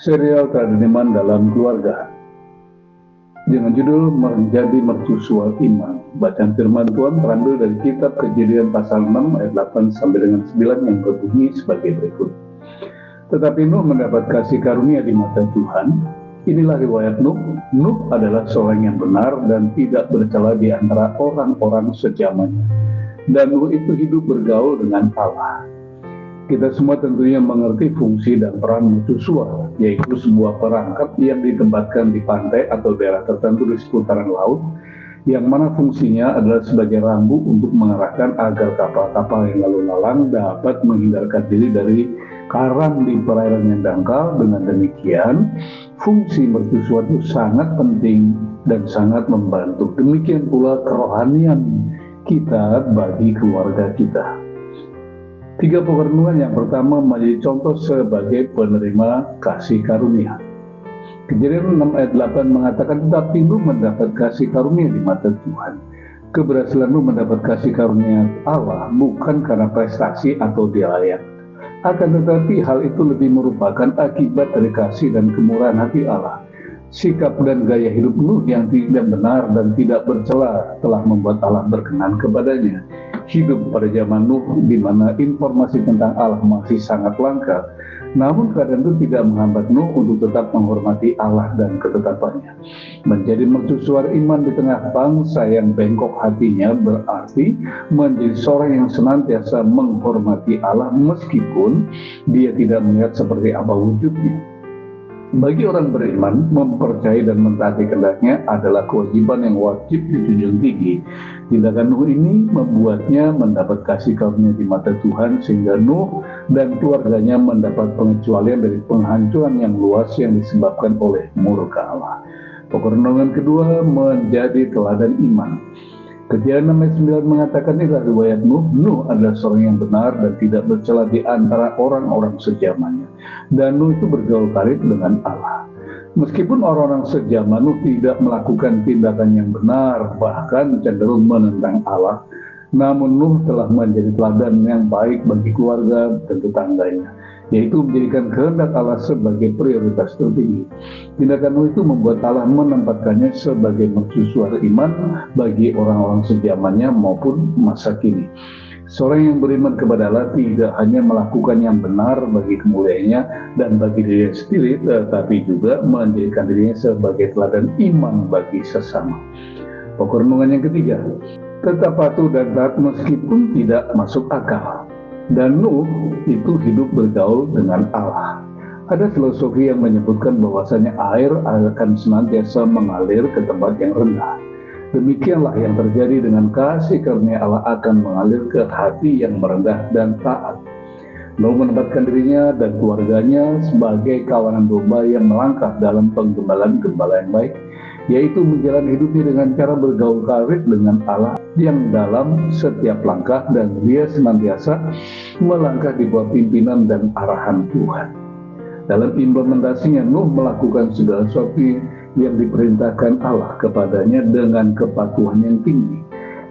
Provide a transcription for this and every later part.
serial keadilan dalam keluarga dengan judul Menjadi Mercusuar Iman. Bacaan firman Tuhan terambil dari kitab Kejadian pasal 6 ayat 8 sampai dengan 9 yang berbunyi sebagai berikut. Tetapi Nuh mendapat kasih karunia di mata Tuhan. Inilah riwayat Nuh. Nuh adalah seorang yang benar dan tidak bercela di antara orang-orang sejamannya. Dan Nuh itu hidup bergaul dengan Allah. Kita semua tentunya mengerti fungsi dan peran mercusuar, yaitu sebuah perangkap yang ditempatkan di pantai atau daerah tertentu di seputaran laut, yang mana fungsinya adalah sebagai rambu untuk mengarahkan agar kapal-kapal yang lalu lalang dapat menghindarkan diri dari karang di perairan yang dangkal. Dengan demikian, fungsi mercusuar itu sangat penting dan sangat membantu. Demikian pula kerohanian kita bagi keluarga kita. 3 perenungan yang pertama menjadi contoh sebagai penerima kasih karunia. Kejadian 6 ayat 8 mengatakan, tetapi Nuh mendapat kasih karunia di mata Tuhan. Keberhasilan Nuh mendapat kasih karunia Allah bukan karena prestasi atau dia layak. Akan tetapi hal itu lebih merupakan akibat dari kasih dan kemurahan hati Allah. Sikap dan gaya hidup Nuh yang tidak benar dan tidak bercela telah membuat Allah berkenan kepadanya. Hidup pada zaman Nuh di mana informasi tentang Allah masih sangat langka, namun keadaan itu tidak menghambat Nuh untuk tetap menghormati Allah dan ketetapannya. Menjadi mercusuar iman di tengah bangsa yang bengkok hatinya berarti menjadi seorang yang senantiasa menghormati Allah meskipun dia tidak melihat seperti apa wujudnya. Bagi orang beriman, mempercayai dan mentaati kehendaknya adalah kewajiban yang wajib dijunjung tinggi. Tindakan Nuh ini membuatnya mendapat kasih karunia di mata Tuhan, sehingga Nuh dan keluarganya mendapat pengecualian dari penghancuran yang luas yang disebabkan oleh murka Allah. Perenungan kedua, menjadi teladan iman. Kejadian 6 ayat 9 mengatakan, inilah riwayat Nuh. Nuh adalah seorang yang benar dan tidak bercela di antara orang-orang sejamannya. Dan Nuh itu bergaul karib dengan Allah. Meskipun orang-orang sejaman Nuh tidak melakukan tindakan yang benar, bahkan cenderung menentang Allah, namun Nuh telah menjadi teladan yang baik bagi keluarga dan tetangganya, yaitu menjadikan kehendak Allah sebagai prioritas tertinggi. Tindakan Nuh itu membuat Allah menempatkannya sebagai mercusuar iman bagi orang-orang sejamannya maupun masa kini. Seorang yang beriman kepada Allah tidak hanya melakukan yang benar bagi kemuliaannya dan bagi dirinya sendiri, tetapi juga menjadikan dirinya sebagai teladan iman bagi sesama. Perenungan yang ketiga, tetap patuh dan taat meskipun tidak masuk akal. Dan Nuh itu hidup bergaul dengan Allah. Ada filosofi yang menyebutkan bahwasanya air akan senantiasa mengalir ke tempat yang rendah. Demikianlah yang terjadi dengan kasih karunia Allah akan mengalir ke hati yang merendah dan taat. Nuh menempatkan dirinya dan keluarganya sebagai kawanan domba yang melangkah dalam penggembalaan gembala yang baik, yaitu menjalani hidupnya dengan cara bergaul karib dengan Allah yang dalam setiap langkah, dan dia senantiasa melangkah di bawah pimpinan dan arahan Tuhan. Dalam implementasinya, Nuh melakukan segala sesuatu yang diperintahkan Allah kepadanya dengan kepatuhan yang tinggi,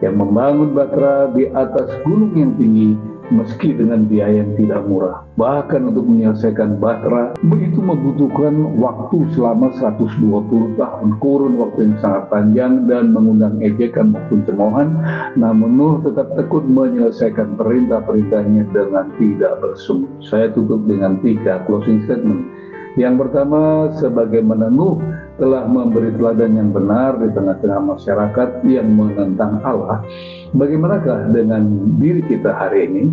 yang membangun batra di atas gunung yang tinggi meski dengan biaya yang tidak murah. Bahkan untuk menyelesaikan batra begitu membutuhkan waktu selama 120 tahun, kurun waktu yang sangat panjang dan mengundang ejekan maupun cemoohan. Namun Nuh tetap tekun menyelesaikan perintah-perintahnya dengan tidak bersungut. Saya tutup dengan 3 closing statement. Yang pertama, sebagaimana Nuh telah memberi teladan yang benar di tengah-tengah masyarakat yang menentang Allah, bagaimanakah dengan diri kita hari ini?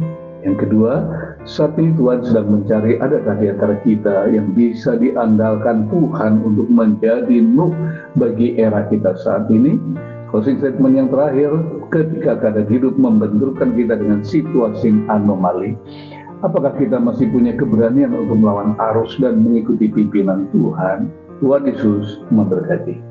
Yang kedua, saat ini Tuhan sedang mencari adakah di antara kita yang bisa diandalkan Tuhan untuk menjadi Nuh bagi era kita saat ini? Closing statement yang terakhir, ketika keadaan hidup membenturkan kita dengan situasi anomali, apakah kita masih punya keberanian untuk melawan arus dan mengikuti pimpinan Tuhan? Tuhan Yesus memberkati.